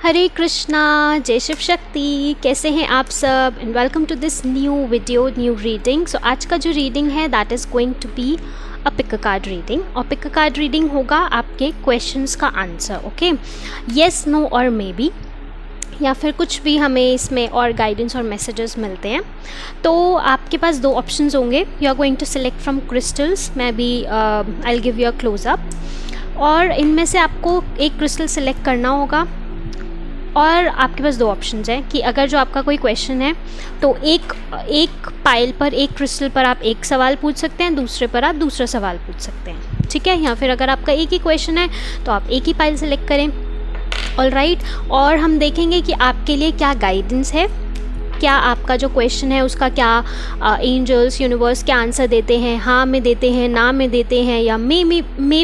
हरे कृष्णा, जय शिव शक्ति। कैसे हैं आप सब and welcome to this new video, new reading. So आज का जो रीडिंग है that is going to be a pick card reading, और पिक कार्ड रीडिंग होगा आपके क्वेश्चंस का आंसर। ओके, येस, नो और मे बी, या फिर कुछ भी हमें इसमें और गाइडेंस और मैसेजेस मिलते हैं। तो आपके पास दो ऑप्शंस होंगे। You are going to select from crystals, मैं भी I will give you a close up, और इनमें से आपको एक क्रिस्टल सेलेक्ट करना होगा। और आपके पास दो ऑप्शंस हैं कि अगर जो आपका कोई क्वेश्चन है तो एक पाइल पर, एक क्रिस्टल पर आप एक सवाल पूछ सकते हैं, दूसरे पर आप दूसरा सवाल पूछ सकते हैं, ठीक है। या फिर अगर आपका एक ही क्वेश्चन है तो आप एक ही पाइल सेलेक्ट करें। ऑल राइट, और हम देखेंगे कि आपके लिए क्या गाइडेंस है, क्या आपका जो क्वेश्चन है उसका क्या एंजल्स, यूनिवर्स क्या आंसर देते हैं, हाँ में देते हैं, ना में देते हैं, या मे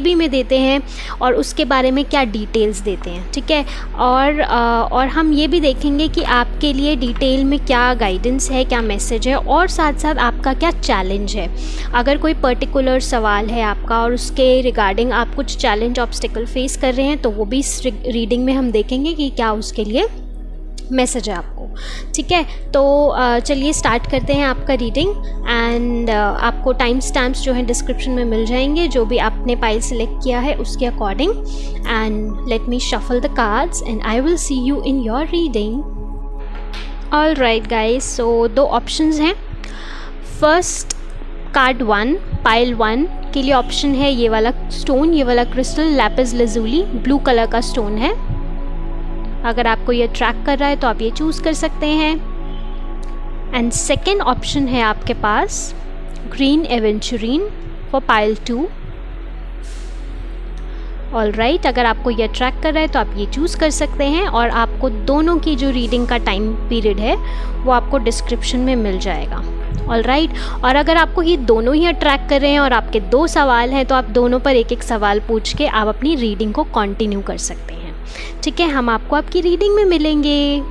बी में देते हैं, और उसके बारे में क्या डिटेल्स देते हैं, ठीक है। और हम ये भी देखेंगे कि आपके लिए डिटेल में क्या गाइडेंस है, क्या मैसेज है, और साथ साथ आपका क्या चैलेंज है। अगर कोई पर्टिकुलर सवाल है आपका और उसके रिगार्डिंग आप कुछ चैलेंज, ऑब्स्टिकल फेस कर रहे हैं, तो वो भी इस रीडिंग में हम देखेंगे कि क्या उसके लिए मैसेज है आपको, ठीक है। तो चलिए स्टार्ट करते हैं आपका रीडिंग। एंड आपको टाइम स्टैम्प्स जो है डिस्क्रिप्शन में मिल जाएंगे, जो भी आपने पाइल सेलेक्ट किया है उसके according. And let me shuffle the cards and I will see you in your reading. All right guys, so दो ऑप्शंस हैं। फर्स्ट कार्ड 1, पाइल 1 के लिए ऑप्शन है ये वाला स्टोन, ये वाला crystal lapis lazuli, blue colour का स्टोन है। अगर आपको ये ट्रैक कर रहा है तो आप ये चूज़ कर सकते हैं। एंड सेकेंड ऑप्शन है आपके पास green aventurine for pile 2। All right, अगर आपको ये ट्रैक कर रहा है तो आप ये चूज़ कर सकते हैं, और आपको दोनों की जो रीडिंग का टाइम पीरियड है वो आपको डिस्क्रिप्शन में मिल जाएगा। ऑल राइट, और अगर आपको ये दोनों ही अट्रैक्ट कर रहे हैं और आपके दो सवाल हैं तो आप दोनों पर एक एक सवाल पूछ के आप अपनी रीडिंग को कंटिन्यू कर सकते हैं, ठीक है। हम आपको आपकी रीडिंग में मिलेंगे।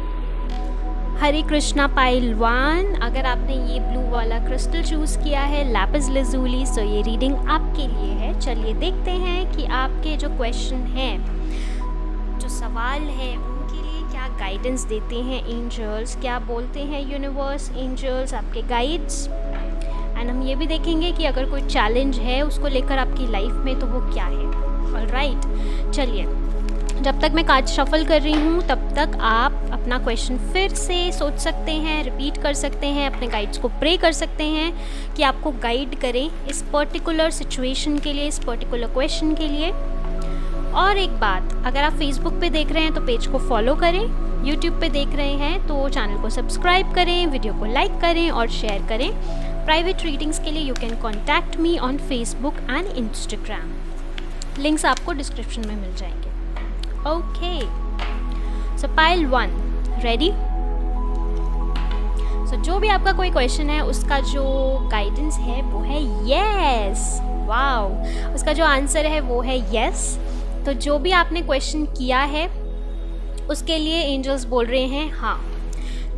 हरे कृष्णा, पाइल 1, अगर आपने ये ब्लू वाला क्रिस्टल चूज़ किया है लैपिस लजुली, सो ये रीडिंग आपके लिए है। चलिए देखते हैं कि आपके जो क्वेश्चन हैं, जो सवाल हैं, उनके लिए क्या गाइडेंस देते हैं एंजल्स, क्या बोलते हैं यूनिवर्स, एंजल्स, आपके गाइड्स। एंड हम ये भी देखेंगे कि अगर कोई चैलेंज है उसको लेकर आपकी लाइफ में तो वो क्या है। ऑल राइट, चलिए जब तक मैं कार्ड शफल कर रही हूँ तब तक आप अपना क्वेश्चन फिर से सोच सकते हैं, रिपीट कर सकते हैं, अपने गाइड्स को प्रे कर सकते हैं कि आपको गाइड करें इस पर्टिकुलर सिचुएशन के लिए, इस पर्टिकुलर क्वेश्चन के लिए। और एक बात, अगर आप फेसबुक पे देख रहे हैं तो पेज को फॉलो करें, यूट्यूब पे देख रहे हैं तो चैनल को सब्सक्राइब करें, वीडियो को लाइक करें और शेयर करें। प्राइवेट रीडिंग्स के लिए you can contact me on Facebook and Instagram, links आपको डिस्क्रिप्शन में मिल जाएंगे। Okay, so pile 1 ready. So जो भी आपका कोई क्वेश्चन है उसका जो गाइडेंस है वो है यस। वाओ, उसका जो आंसर है वो है यस। तो जो भी आपने क्वेश्चन किया है उसके लिए एंजल्स बोल रहे हैं हाँ।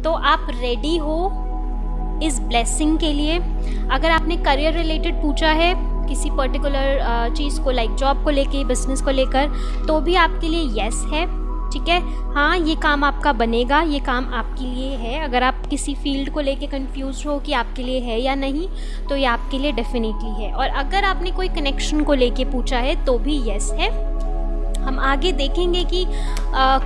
तो आप रेडी हो इस ब्लेसिंग के लिए। अगर आपने करियर रिलेटेड पूछा है किसी पर्टिकुलर चीज़ को, लाइक जॉब को लेके, बिजनेस को लेकर, तो भी आपके लिए यस है, ठीक है। हाँ, ये काम आपका बनेगा, ये काम आपके लिए है। अगर आप किसी फील्ड को लेके कंफ्यूज हो कि आपके लिए है या नहीं, तो ये आपके लिए डेफिनेटली है। और अगर आपने कोई कनेक्शन को लेके पूछा है तो भी यस है। हम आगे देखेंगे कि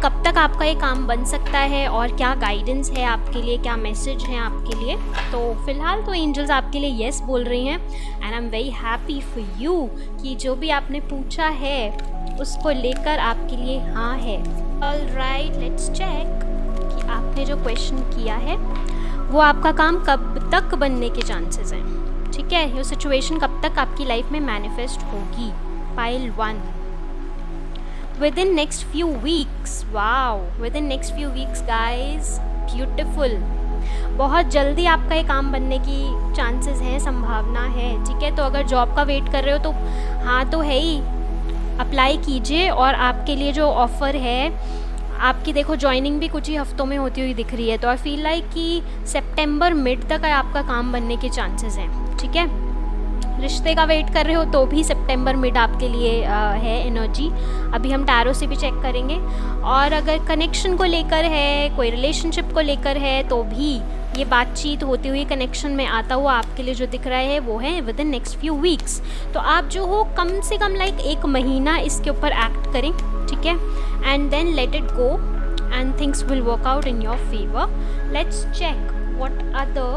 कब तक आपका ये काम बन सकता है और क्या गाइडेंस है आपके लिए, क्या मैसेज है आपके लिए। तो फिलहाल तो एंजल्स आपके लिए यस बोल रही हैं, and I am very happy for you कि जो भी आपने पूछा है उसको लेकर आपके लिए हाँ है। ऑल राइट, लेट्स चेक कि आपने जो क्वेश्चन किया है वो आपका काम कब तक बनने के चांसेस हैं, ठीक है। ये सिचुएशन कब तक आपकी लाइफ में मैनिफेस्ट होगी। Pile 1, within next few weeks, wow, within next few weeks guys, beautiful। बहुत जल्दी आपका ये काम बनने की चांसेस हैं, संभावना है, ठीक है। तो अगर जॉब का वेट कर रहे हो तो हाँ तो है ही, अप्लाई कीजिए। और आपके लिए जो ऑफ़र है, आपकी देखो ज्वाइनिंग भी कुछ ही हफ्तों में होती हुई दिख रही है, तो आई फील लाइक कि सितंबर मिड तक आपका काम बनने के चांसेस हैं, ठीक है। रिश्ते का वेट कर रहे हो तो भी सितंबर मिड आपके लिए है एनर्जी। अभी हम टैरो से भी चेक करेंगे। और अगर कनेक्शन को लेकर है, कोई रिलेशनशिप को लेकर है, तो भी ये बातचीत होती हुई कनेक्शन में आता हुआ आपके लिए जो दिख रहा है वो है with in next few weeks. तो आप जो हो कम से कम लाइक 1 महीना इसके ऊपर एक्ट करें, ठीक है, and then let it go and things will work out in your favor. Let's check what other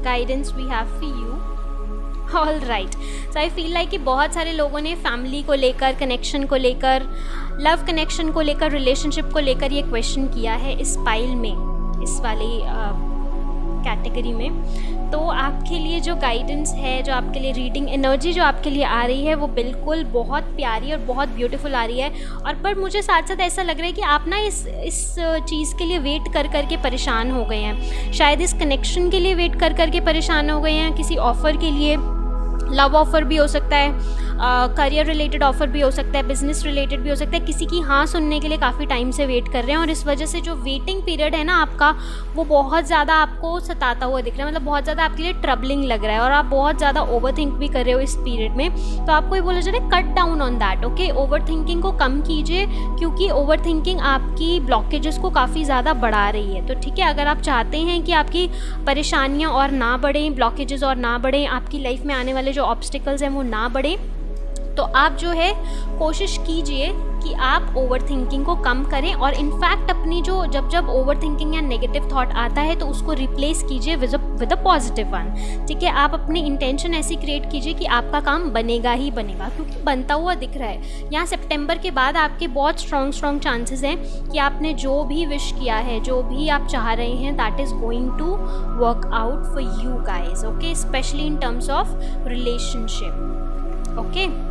guidance we have for you. All right, so I feel like कि बहुत सारे लोगों ने फैमिली को लेकर, कनेक्शन को लेकर, लव कनेक्शन को लेकर, रिलेशनशिप को लेकर ये क्वेश्चन किया है इस पाइल में, इस वाली कैटेगरी में। तो आपके लिए जो गाइडेंस है, जो आपके लिए रीडिंग एनर्जी जो आपके लिए आ रही है वो बिल्कुल बहुत प्यारी और बहुत ब्यूटीफुल आ रही है। और पर मुझे साथ साथ ऐसा लग रहा है कि आप ना इस चीज़ के लिए वेट कर कर के परेशान हो गए हैं। शायद इस कनेक्शन के लिए वेट कर कर के परेशान हो गए हैं, किसी ऑफ़र के लिए, लव ऑफ़र भी हो सकता है, करियर रिलेटेड ऑफ़र भी हो सकता है, बिज़नेस रिलेटेड भी हो सकता है, किसी की हाँ सुनने के लिए काफ़ी टाइम से वेट कर रहे हैं। और इस वजह से जो वेटिंग पीरियड है ना आपका, वो बहुत ज़्यादा आपको सताता हुआ दिख रहा है, मतलब बहुत ज़्यादा आपके लिए ट्रबलिंग लग रहा है और आप बहुत ज़्यादा ओवर थिंक भी कर रहे हो इस पीरियड में। तो आपको ये बोला जा रहा है cut down on that, okay. Over thinking को कम कीजिए, क्योंकि ओवर थिंकिंग आपकी ब्लॉकेजेस को काफ़ी ज़्यादा बढ़ा रही है। तो ठीक है, अगर आप चाहते हैं कि आपकी परेशानियाँ और ना बढ़ें, ब्लॉकेजेस और ना बढ़ें, आपकी लाइफ में आने वाले जो ऑब्स्टिकल्स हैं वो ना बढ़ें, तो आप जो है कोशिश कीजिए कि आप ओवर थिंकिंग को कम करें। और इनफैक्ट अपनी जो जब ओवर थिंकिंग या नेगेटिव थॉट आता है तो उसको रिप्लेस कीजिए विद अ पॉजिटिव वन, ठीक है। आप अपनी इंटेंशन ऐसी क्रिएट कीजिए कि आपका काम बनेगा ही बनेगा, क्योंकि बनता हुआ दिख रहा है। यहाँ सितंबर के बाद आपके बहुत स्ट्रॉन्ग चांसेस हैं कि आपने जो भी विश किया है, जो भी आप चाह रहे हैं, that is going to work out for you guys, okay, specially in terms of relationship, okay.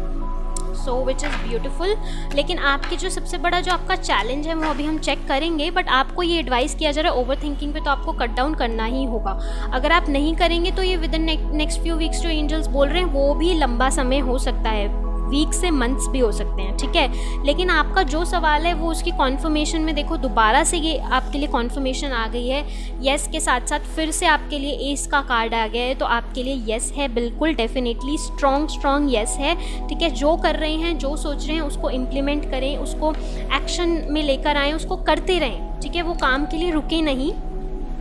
So which is beautiful. लेकिन आपकी जो सबसे बड़ा जो आपका चैलेंज है वो अभी हम चेक करेंगे, बट आपको ये एडवाइस किया जा रहा है ओवर थिंकिंग पे, तो आपको कट डाउन करना ही होगा। अगर आप नहीं करेंगे तो ये with in next few weeks जो एंजल्स बोल रहे हैं वो भी लंबा समय हो सकता है, वीक से मंथ्स भी हो सकते हैं, ठीक है। लेकिन आपका जो सवाल है वो उसकी कॉन्फर्मेशन में देखो, दोबारा से ये आपके लिए कॉन्फर्मेशन आ गई है। येस के साथ साथ फिर से आपके लिए एस का कार्ड आ गया है, तो आपके लिए येस है, बिल्कुल डेफिनेटली स्ट्रॉन्ग येस है, ठीक है। जो कर रहे हैं, जो सोच रहे हैं उसको इम्प्लीमेंट करें, उसको एक्शन में लेकर आएँ, उसको करते रहें, ठीक है। वो काम के लिए रुके नहीं,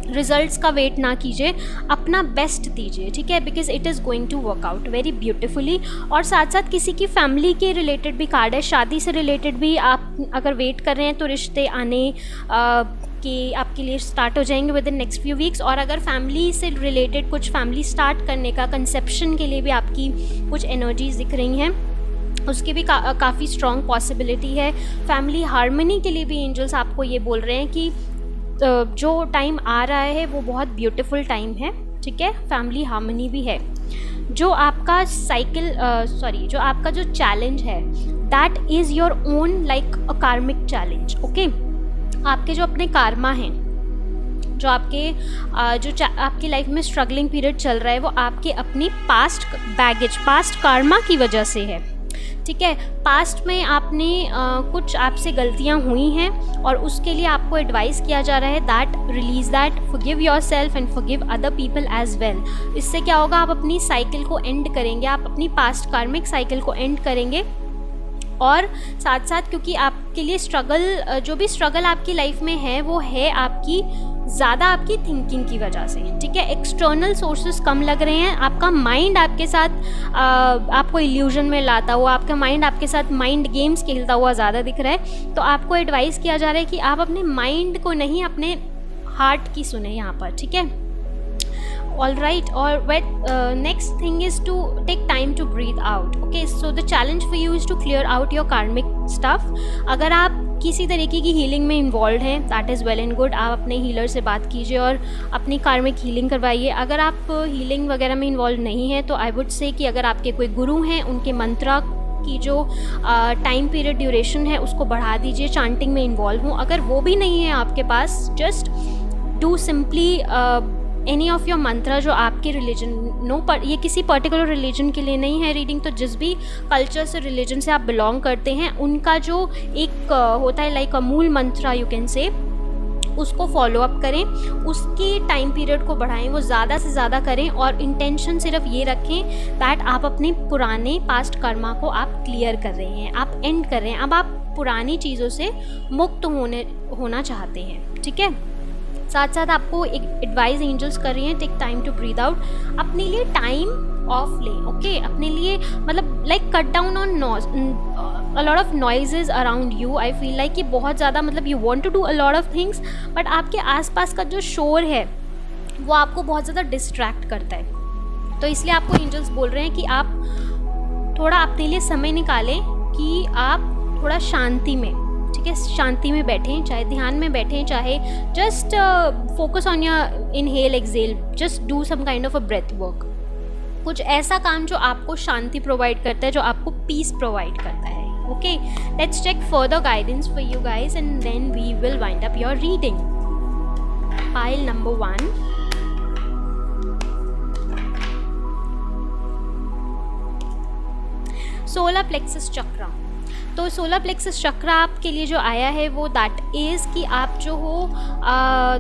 रिजल्ट्स का वेट ना कीजिए, अपना बेस्ट दीजिए, ठीक है, because it is going to work out very beautifully. और साथ साथ किसी की फैमिली के रिलेटेड भी कार्ड है, शादी से रिलेटेड भी आप अगर वेट कर रहे हैं तो रिश्ते आने कि आपके लिए स्टार्ट हो जाएंगे with in next few weeks. और अगर फैमिली से रिलेटेड कुछ फैमिली स्टार्ट करने का, कंसेप्शन के लिए भी आपकी कुछ एनर्जीज दिख रही हैं, उसकी भी काफ़ी स्ट्रॉन्ग पॉसिबिलिटी है। फैमिली हार्मनी के लिए भी एंजल्स आपको ये बोल रहे हैं कि जो टाइम आ रहा है वो बहुत ब्यूटीफुल टाइम है, ठीक है। फैमिली हार्मनी भी है। जो आपका जो आपका जो चैलेंज है that is your own like अ कार्मिक चैलेंज, ओके। आपके जो अपने कार्मा हैं, जो आपके आपकी लाइफ में स्ट्रगलिंग पीरियड चल रहा है, वो आपके अपनी पास्ट बैगेज, पास्ट कार्मा की वजह से है, ठीक है। पास्ट में आपने कुछ आपसे गलतियां हुई हैं और उसके लिए आपको एडवाइस किया जा रहा है that release that, forgive yourself and forgive other people as well. इससे क्या होगा, आप अपनी साइकिल को एंड करेंगे, आप अपनी पास्ट कार्मिक साइकिल को एंड करेंगे। और साथ साथ क्योंकि आपके लिए जो भी स्ट्रगल आपकी लाइफ में है वो है आपकी ज़्यादा आपकी थिंकिंग की वजह से, ठीक है। एक्सटर्नल सोर्सेस कम लग रहे हैं, आपका माइंड आपके साथ आपको इल्यूजन में लाता हुआ, आपका माइंड आपके साथ माइंड गेम्स खेलता हुआ ज़्यादा दिख रहा है। तो आपको एडवाइस किया जा रहा है कि आप अपने माइंड को नहीं, अपने हार्ट की सुने यहाँ पर, ठीक है। All right, or next thing is to take time to breathe out, okay. So the challenge for you is to clear out your karmic stuff. अगर आप किसी तरीके की हीलिंग में इन्वॉल्व हैं, that is well and good, आप अपने healer से बात कीजिए और अपनी कार्मिक हीलिंग करवाइए। अगर आप हीलिंग वगैरह में इन्वॉल्व नहीं हैं तो आई वुड से कि अगर आपके कोई गुरु हैं, उनके मंत्रा की जो टाइम पीरियड ड्यूरेशन है उसको बढ़ा दीजिए, चांटिंग में इन्वॉल्व हूँ। अगर वो भी नहीं है आपके पास, just do simply any of your mantra जो आपके रिलीजन, ये किसी पर्टिकुलर रिलीजन के लिए नहीं है रीडिंग, तो जिस भी कल्चर से, रिलीजन से आप बिलोंग करते हैं, उनका जो एक होता है लाइक अ मूल मंत्रा यू कैन से, उसको फॉलो अप करें, उसकी टाइम पीरियड को बढ़ाएं, वो ज़्यादा से ज़्यादा करें और इंटेंशन सिर्फ ये रखें दैट आप अपने पुराने पास्ट कर्मा को आप क्लियर कर रहे हैं, आप एंड कर रहे हैं, अब आप पुरानी चीज़ों से मुक्त होना चाहते हैं। ठीक है, साथ साथ आपको एक एडवाइस एंजल्स कर रही हैं, take time to breathe out, अपने लिए टाइम ऑफ लें। ओके, अपने लिए मतलब like cut down on a lot of noises around you. I feel like कि बहुत ज़्यादा मतलब you want to do a lot of things but आपके आसपास का जो शोर है वो आपको बहुत ज़्यादा डिस्ट्रैक्ट करता है। तो इसलिए आपको एंजल्स बोल रहे हैं कि आप थोड़ा अपने लिए समय निकालें कि आप थोड़ा शांति में, ठीक है, शांति में बैठें, चाहे ध्यान में बैठें, चाहे just focus on your inhale exhale, just do some kind of a breath work, कुछ ऐसा काम जो आपको शांति प्रोवाइड करता है, जो आपको पीस प्रोवाइड करता है। Okay, let's check further guidance for you guys and then we will wind up your reading. Pile number 1, solar plexus chakra. तो सोलर प्लेक्सस चक्रा आपके लिए जो आया है वो दैट इज़ कि आप जो हो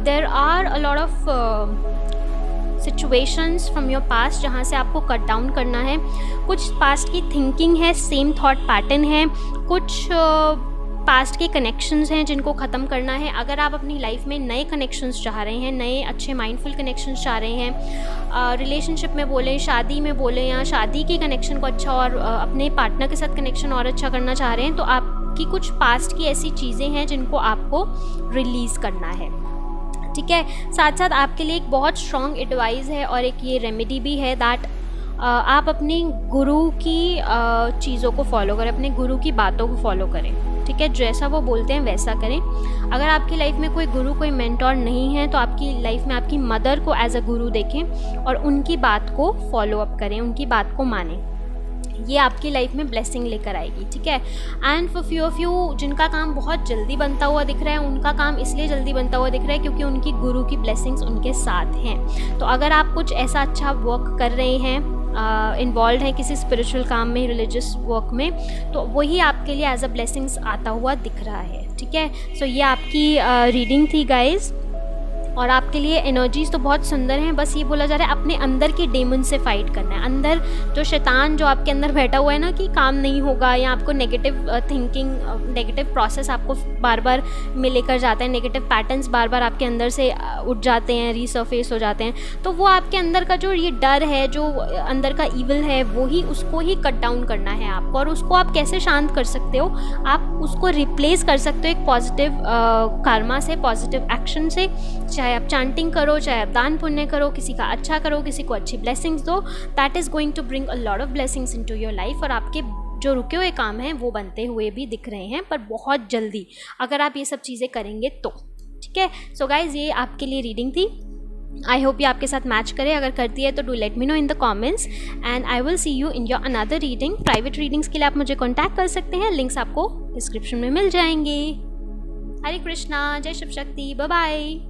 there are a lot of situations from your past जहाँ से आपको कट डाउन करना है, कुछ पास्ट की थिंकिंग है, सेम थॉट पैटर्न है, कुछ पास्ट के कनेक्शंस हैं जिनको ख़त्म करना है। अगर आप अपनी लाइफ में नए कनेक्शंस चाह रहे हैं, नए अच्छे माइंडफुल कनेक्शंस चाह रहे हैं, रिलेशनशिप में बोलें, शादी में बोलें, या शादी के कनेक्शन को अच्छा और अपने पार्टनर के साथ कनेक्शन और अच्छा करना चाह रहे हैं, तो आपकी कुछ पास्ट की ऐसी चीज़ें हैं जिनको आपको रिलीज़ करना है। ठीक है, साथ साथ आपके लिए एक बहुत स्ट्रॉन्ग एडवाइस है और एक ये रेमेडी भी है दैट आप अपने गुरु की चीज़ों को फॉलो करें, अपने गुरु की बातों को फॉलो करें। ठीक है, जैसा वो बोलते हैं वैसा करें। अगर आपकी लाइफ में कोई गुरु, कोई मेंटोर नहीं है तो आपकी लाइफ में आपकी मदर को एज अ गुरु देखें और उनकी बात को फॉलो अप करें, उनकी बात को मानें। ये आपकी लाइफ में ब्लेसिंग लेकर आएगी। ठीक है, and for few of you जिनका काम बहुत जल्दी बनता हुआ दिख रहा है, उनका काम इसलिए जल्दी बनता हुआ दिख रहा है क्योंकि उनकी गुरु की ब्लेसिंग्स उनके साथ हैं। तो अगर आप कुछ ऐसा अच्छा वर्क कर रहे हैं, इन्वॉल्व हैं किसी स्पिरिचुअल काम में, रिलीजियस वर्क में, तो वही आपके लिए एज अ ब्लेसिंग्स आता हुआ दिख रहा है। ठीक है, सो ये आपकी रीडिंग थी गाइज, और आपके लिए एनर्जीज़ तो बहुत सुंदर हैं। बस ये बोला जा रहा है अपने अंदर की डेमन से फाइट करना है, अंदर जो शैतान जो आपके अंदर बैठा हुआ है ना कि काम नहीं होगा, या आपको नेगेटिव थिंकिंग, नेगेटिव प्रोसेस आपको बार बार में लेकर जाता है, नेगेटिव पैटर्न्स बार बार आपके अंदर से उठ जाते हैं, रीसर्फेस हो जाते हैं, तो वो आपके अंदर का जो ये डर है, जो अंदर का ईविल है, वो ही उसको ही कट डाउन करना है आपको। और उसको आप कैसे शांत कर सकते हो? आप उसको रिप्लेस कर सकते हो एक पॉजिटिव कर्मा से, पॉजिटिव एक्शन से। चाहे आप चैंटिंग करो, चाहे आप दान पुण्य करो, किसी का अच्छा करो, किसी को अच्छी ब्लेसिंग्स दो, that is going to bring a lot of blessings into your life. और आपके जो रुके हुए काम हैं वो बनते हुए भी दिख रहे हैं, पर बहुत जल्दी अगर आप ये सब चीज़ें करेंगे तो। ठीक है, सो गाइज ये आपके लिए रीडिंग थी। आई होप ये आपके साथ मैच करे। अगर करती है तो do let me know in the comments and I will see you in your another reading. Private readings के लिए आप मुझे कॉन्टैक्ट कर सकते हैं, लिंक्स आपको डिस्क्रिप्शन में मिल जाएंगे। हरे कृष्णा, जय Shiv Shakti, bye bye.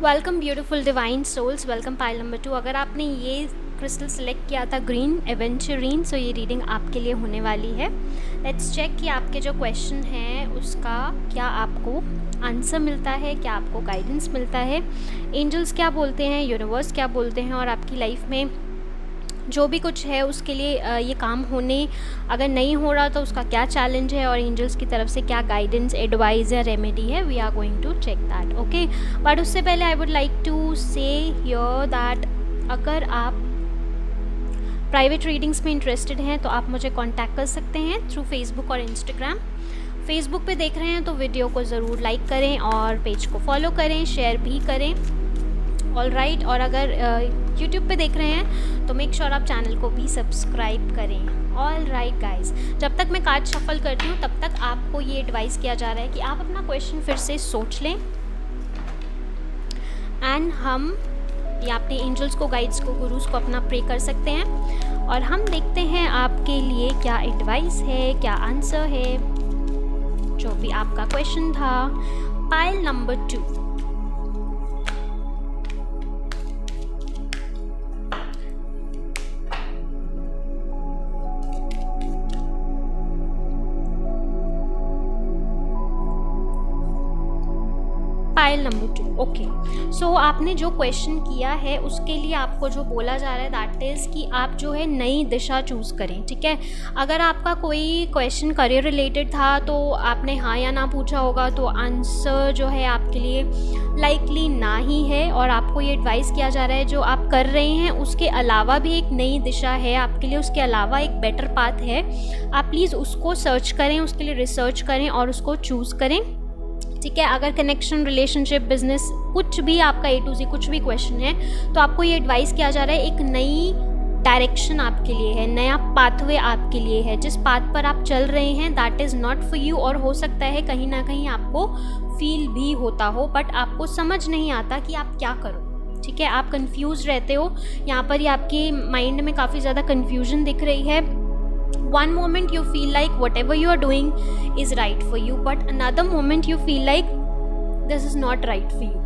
Welcome beautiful divine souls, welcome pile number 2। अगर आपने ये क्रिस्टल सेलेक्ट किया था ग्रीन एवेंचुरीन, सो ये रीडिंग आपके लिए होने वाली है। लेट्स चेक कि आपके जो क्वेश्चन हैं उसका क्या आपको आंसर मिलता है, क्या आपको गाइडेंस मिलता है, एंजल्स क्या बोलते हैं, यूनिवर्स क्या बोलते हैं, और आपकी लाइफ में जो भी कुछ है उसके लिए ये काम होने अगर नहीं हो रहा तो उसका क्या चैलेंज है, और एंजल्स की तरफ से क्या गाइडेंस, एडवाइस या रेमेडी है। We are going to check that. Okay, but उससे पहले I would like to say here that अगर आप प्राइवेट रीडिंग्स में इंटरेस्टेड हैं तो आप मुझे कांटेक्ट कर सकते हैं थ्रू फेसबुक और इंस्टाग्राम। फेसबुक पे देख रहे हैं तो वीडियो को ज़रूर लाइक करें और पेज को फॉलो करें, शेयर भी करें। ऑल राइट, और अगर यूट्यूब पे देख रहे हैं तो मेक श्योर आप चैनल को भी सब्सक्राइब करें। ऑल राइट गाइज, जब तक मैं कार्ड शफल करती हूँ तब तक आपको ये एडवाइस किया जा रहा है कि आप अपना क्वेश्चन फिर से सोच लें एंड हम या अपने एंजल्स को, गाइड्स को, गुरुज को अपना प्रे कर सकते हैं और हम देखते हैं आपके लिए क्या एडवाइस है, क्या आंसर है जो भी आपका क्वेश्चन था। Pile number 2। Pile number 2, okay. So आपने जो क्वेश्चन किया है उसके लिए आपको जो बोला जा रहा है दैट इज़ कि आप जो है नई दिशा चूज़ करें, ठीक है। अगर आपका कोई क्वेश्चन करियर रिलेटेड था तो आपने हाँ या ना पूछा होगा, तो आंसर जो है आपके लिए लाइकली ना ही है, और आपको ये एडवाइस किया जा रहा है जो आप कर रहे हैं उसके अलावा भी एक नई दिशा है आपके लिए, उसके अलावा एक बेटर पाथ है। आप प्लीज़ उसको सर्च करें, उसके लिए रिसर्च करें और उसको चूज़ करें, ठीक है। अगर कनेक्शन, रिलेशनशिप, बिजनेस, कुछ भी आपका A to Z कुछ भी क्वेश्चन है तो आपको ये एडवाइस किया जा रहा है एक नई डायरेक्शन आपके लिए है, नया पाथवे आपके लिए है। जिस पाथ पर आप चल रहे हैं that is not for you, और हो सकता है कहीं ना कहीं आपको फील भी होता हो बट आपको समझ नहीं आता कि आप क्या करो, ठीक है। आप कंफ्यूज रहते हो, यहाँ पर ही आपके माइंड में काफ़ी ज़्यादा कन्फ्यूजन दिख रही है। One moment you feel like whatever you are doing is right for you, but another moment you feel like this is not right for you.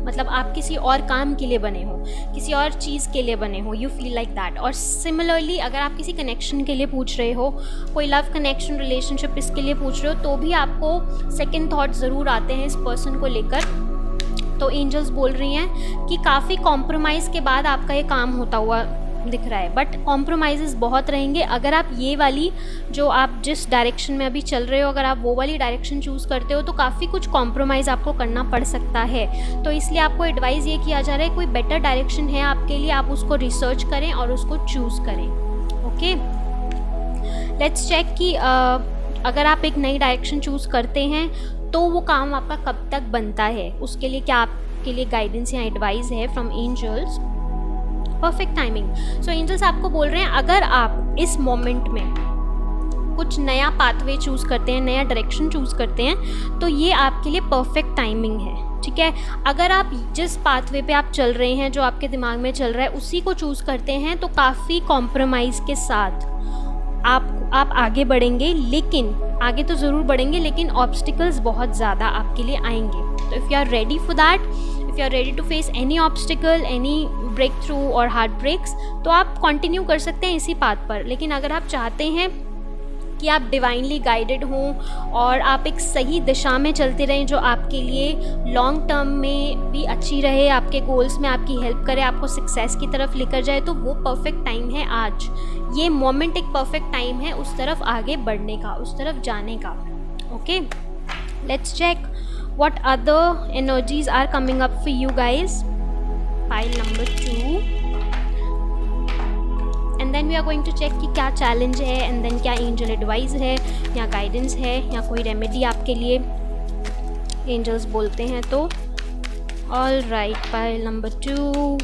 मतलब आप किसी और काम के लिए बने हो, किसी और चीज़ के लिए बने हो, you feel like that. और सिमिलरली अगर आप किसी कनेक्शन के लिए पूछ रहे हो, कोई लव कनेक्शन, रिलेशनशिप इसके लिए पूछ रहे हो, तो भी आपको सेकंड थॉट ज़रूर आते हैं इस पर्सन को लेकर। तो एंजल्स बोल रही हैं कि काफ़ी कॉम्प्रोमाइज़ के बाद आपका ये काम होता हुआ दिख रहा है, बट कॉम्प्रोमाइज़ बहुत रहेंगे। अगर आप ये वाली जो आप जिस डायरेक्शन में अभी चल रहे हो, अगर आप वो वाली डायरेक्शन चूज़ करते हो तो काफ़ी कुछ कॉम्प्रोमाइज़ आपको करना पड़ सकता है। तो इसलिए आपको एडवाइस ये किया जा रहा है कोई बेटर डायरेक्शन है आपके लिए, आप उसको रिसर्च करें और उसको चूज़ करें, ओके। लेट्स चेक कि अगर आप एक नई डायरेक्शन चूज़ करते हैं तो वो काम आपका कब तक बनता है, उसके लिए क्या आपके लिए गाइडेंस या एडवाइस है from angels. Perfect timing. So angels आपको बोल रहे हैं अगर आप इस मोमेंट में कुछ नया पाथवे चूज़ करते हैं, नया डायरेक्शन चूज़ करते हैं, तो ये आपके लिए परफेक्ट टाइमिंग है, ठीक है। अगर आप जिस पाथवे पे आप चल रहे हैं, जो आपके दिमाग में चल रहा है, उसी को चूज़ करते हैं तो काफ़ी कॉम्प्रोमाइज़ के साथ आप आगे बढ़ेंगे, लेकिन आगे तो ज़रूर बढ़ेंगे लेकिन ऑब्स्टिकल्स बहुत ज़्यादा आपके लिए आएंगे। तो if you are ready for that, if you are ready to face any obstacle, any breakthrough और हार्ट ब्रेक्स, तो आप कंटिन्यू कर सकते हैं इसी पाथ पर। लेकिन अगर आप चाहते हैं कि आप डिवाइनली गाइडेड हों और आप एक सही दिशा में चलते रहें जो आपके लिए लॉन्ग टर्म में भी अच्छी रहे, आपके गोल्स में आपकी हेल्प करे, आपको सक्सेस की तरफ लेकर जाए, तो वो परफेक्ट टाइम है आज। ये मोमेंट एक परफेक्ट टाइम है उस तरफ आगे बढ़ने का, उस तरफ जाने का, okay. Let's check what other energies are coming up for you guys. Pile number 2, and then we are going to check कि क्या चैलेंज है, and then क्या एंजल एडवाइस है या गाइडेंस है या कोई रेमेडी आपके लिए एंजल्स बोलते हैं। तो all right, pile number 2,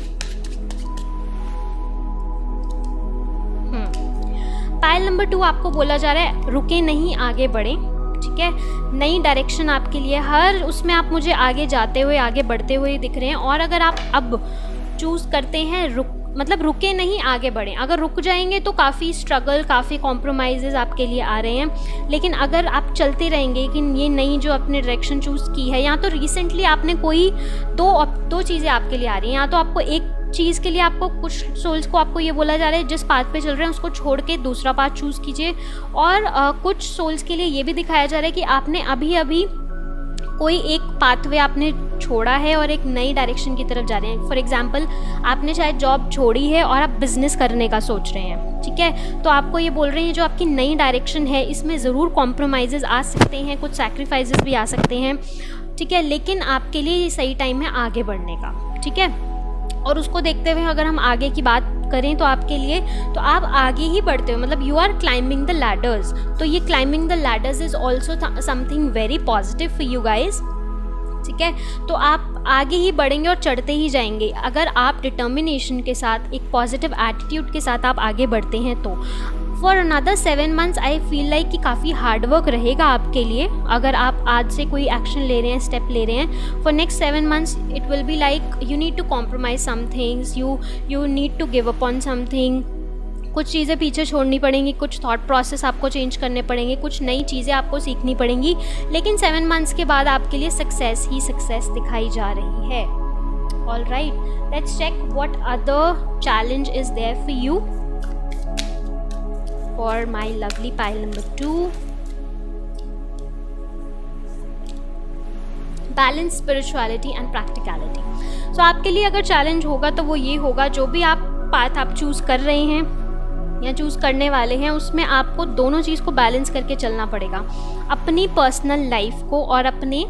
pile number 2 आपको बोला जा रहा है रुके नहीं, आगे बढ़ें, ठीक है। नई डायरेक्शन आपके लिए, हर उसमें आप मुझे आगे जाते हुए, आगे बढ़ते हुए दिख रहे हैं। और अगर आप अब चूज़ करते हैं मतलब रुके नहीं, आगे बढ़ें। अगर रुक जाएंगे तो काफ़ी स्ट्रगल, काफ़ी कॉम्प्रोमाइज़ आपके लिए आ रहे हैं। लेकिन अगर आप चलते रहेंगे कि ये नई जो आपने डायरेक्शन चूज़ की है, या तो रिसेंटली आपने कोई दो चीज़ें आपके लिए आ रही हैं, या तो आपको एक चीज़ के लिए, आपको कुछ सोल्स को आपको ये बोला जा रहा है जिस पाथ पे चल रहे हैं उसको छोड़ के दूसरा पाथ चूज़ कीजिए। और कुछ सोल्स के लिए ये भी दिखाया जा रहा है कि आपने अभी कोई एक पाथवे आपने छोड़ा है और एक नई डायरेक्शन की तरफ जा रहे हैं। फॉर एग्जांपल, आपने शायद जॉब छोड़ी है और आप बिज़नेस करने का सोच रहे हैं, ठीक है। तो आपको ये बोल रहे हैं जो आपकी नई डायरेक्शन है इसमें ज़रूर कॉम्प्रोमाइज़ आ सकते हैं, कुछ सैक्रिफाइसेस भी आ सकते हैं, ठीक है। लेकिन आपके लिए ये सही टाइम है आगे बढ़ने का, ठीक है। और उसको देखते हुए अगर हम आगे की बात करें तो आपके लिए, तो आप आगे ही बढ़ते हो, मतलब you are climbing the ladders. तो ये climbing the ladders is also something very positive for you guys, ठीक है। तो आप आगे ही बढ़ेंगे और चढ़ते ही जाएंगे अगर आप डिटर्मिनेशन के साथ, एक पॉजिटिव एटीट्यूड के साथ आप आगे बढ़ते हैं। तो for another 7 months I feel like कि काफ़ी हार्डवर्क रहेगा आपके लिए अगर आप आज से कोई एक्शन ले रहे हैं, स्टेप ले रहे हैं। For next 7 months it will be like you need to compromise some things, you need to give up on something. कुछ चीज़ें पीछे छोड़नी पड़ेंगी, कुछ थॉट प्रोसेस आपको चेंज करने पड़ेंगे, कुछ नई चीज़ें आपको सीखनी पड़ेंगी। लेकिन 7 months के बाद आपके लिए सक्सेस ही सक्सेस दिखाई जा रही है। All right, let's check what other challenge is there for you for my lovely pile number 2. Balance spirituality and practicality. So आपके लिए अगर चैलेंज होगा तो वो ये होगा, जो भी आप पाथ आप चूज़ कर रहे हैं या चूज़ करने वाले हैं, उसमें आपको दोनों चीज़ को बैलेंस करके चलना पड़ेगा, अपनी पर्सनल लाइफ को और अपने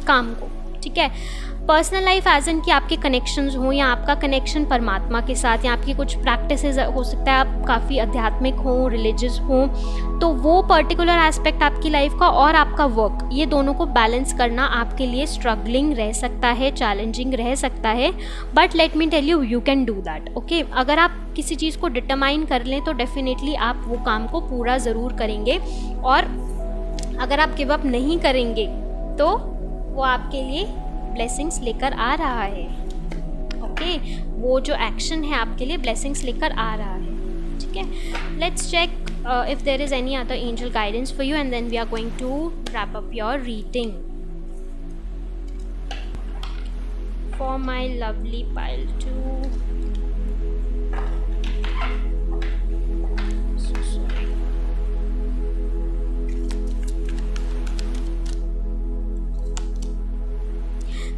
काम को, ठीक है। पर्सनल लाइफ एज इन कि आपके कनेक्शंस हों, या आपका कनेक्शन परमात्मा के साथ, या आपकी कुछ प्रैक्टिसेस हो सकता है आप काफ़ी आध्यात्मिक हों, रिलीजियस हों, तो वो पर्टिकुलर एस्पेक्ट आपकी लाइफ का और आपका वर्क, ये दोनों को बैलेंस करना आपके लिए स्ट्रगलिंग रह सकता है, चैलेंजिंग रह सकता है, but let me tell you, you can do that, okay. अगर आप किसी चीज़ को डिटरमाइन कर लें तो डेफिनेटली आप वो काम को पूरा ज़रूर करेंगे, और अगर आप गिव अप नहीं करेंगे तो वो आपके लिए ब्लेसिंग्स लेकर आ रहा है, ओके। वो जो एक्शन है आपके लिए ब्लेसिंग्स लेकर आ रहा है, ठीक है। Let's check if there is any other angel guidance for you and then we are going to wrap up your reading for my lovely pile 2।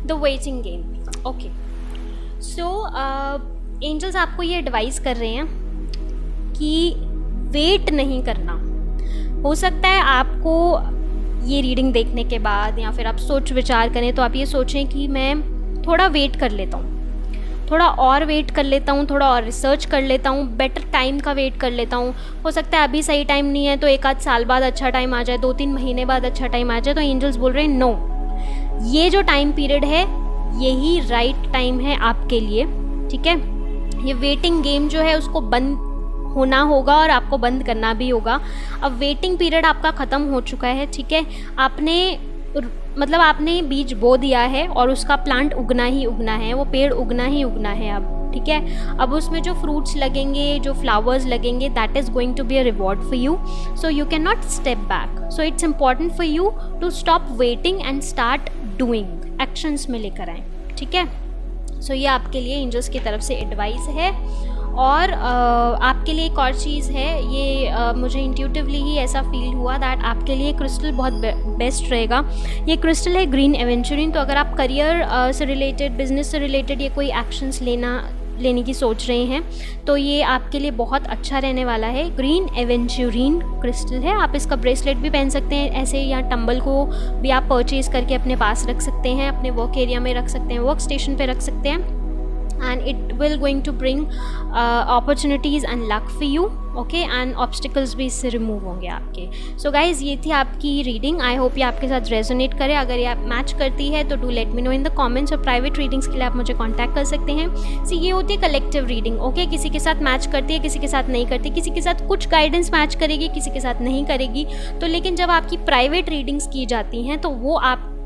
The waiting game, okay. So angels आपको ये advice कर रहे हैं कि wait नहीं करना। हो सकता है आपको ये रीडिंग देखने के बाद या फिर आप सोच विचार करें तो आप ये सोचें कि मैं थोड़ा वेट कर लेता हूँ, थोड़ा और वेट कर लेता हूँ, थोड़ा और रिसर्च कर लेता हूँ, बेटर टाइम का वेट कर लेता हूँ। हो सकता है अभी सही टाइम नहीं है तो एक आध साल बाद अच्छा टाइम आ जाए, 2-3 महीने बाद अच्छा टाइम आ जाए। तो एंजल्स बोल रहे हैं नो, ये जो टाइम पीरियड है यही राइट टाइम है आपके लिए, ठीक है। ये वेटिंग गेम जो है उसको बंद होना होगा और आपको बंद करना भी होगा। अब वेटिंग पीरियड आपका ख़त्म हो चुका है, ठीक है। आपने बीज बो दिया है और उसका प्लांट उगना ही उगना है, वो पेड़ उगना ही उगना है अब, ठीक है। अब उसमें जो फ्रूट्स लगेंगे, जो फ्लावर्स लगेंगे, that is going to be a reward for you, so you can not step back. So it's important for you to stop waiting and start doing, actions में लेकर आएँ, ठीक है। सो ये आपके लिए एंजल्स की तरफ से एडवाइस है। और आपके लिए एक और चीज़ है, ये मुझे इंट्यूटिवली ही ऐसा फील हुआ दैट आपके लिए क्रिस्टल बहुत बेस्ट रहेगा। ये क्रिस्टल है ग्रीन एवेंचुरिन। तो अगर आप करियर से रिलेटेड, बिजनेस से रिलेटेड ये कोई एक्शंस लेने की सोच रहे हैं तो ये आपके लिए बहुत अच्छा रहने वाला है। ग्रीन एवेंचुरिन क्रिस्टल है। आप इसका ब्रेसलेट भी पहन सकते हैं ऐसे, या टंबल को भी आप परचेज़ करके अपने पास रख सकते हैं, अपने वर्क एरिया में रख सकते हैं, वर्क स्टेशन पे रख सकते हैं। and it will going to bring opportunities and luck for you, okay, and obstacles भी इससे रिमूव होंगे आपके। so guys, ये थी आपकी रीडिंग। आई होप ये आपके साथ रेजोनेट करे। अगर ये आप मैच करती है तो do let me know in the comments. और प्राइवेट रीडिंग्स के लिए आप मुझे कॉन्टैक्ट कर सकते हैं। सी ये होती है कलेक्टिव रीडिंग, ओके। किसी के साथ मैच करती है, किसी के साथ नहीं करती, किसी के साथ कुछ गाइडेंस मैच करेगी, किसी के साथ नहीं करेगी। तो लेकिन जब आपकी प्राइवेट रीडिंग्स की जाती हैं तो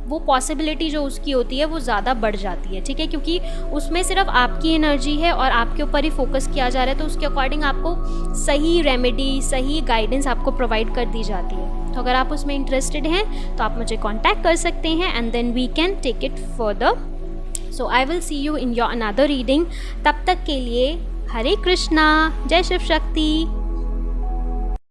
वो पॉसिबिलिटी जो उसकी होती है वो ज़्यादा बढ़ जाती है, ठीक है, क्योंकि उसमें सिर्फ आपकी एनर्जी है और आपके ऊपर ही फोकस किया जा रहा है। तो उसके अकॉर्डिंग आपको सही रेमेडी, सही गाइडेंस आपको प्रोवाइड कर दी जाती है। तो अगर आप उसमें इंटरेस्टेड हैं तो आप मुझे कॉन्टैक्ट कर सकते हैं and then we can take it further. So I will see you in your another reading. तब तक के लिए हरे कृष्णा, जय शिव शक्ति।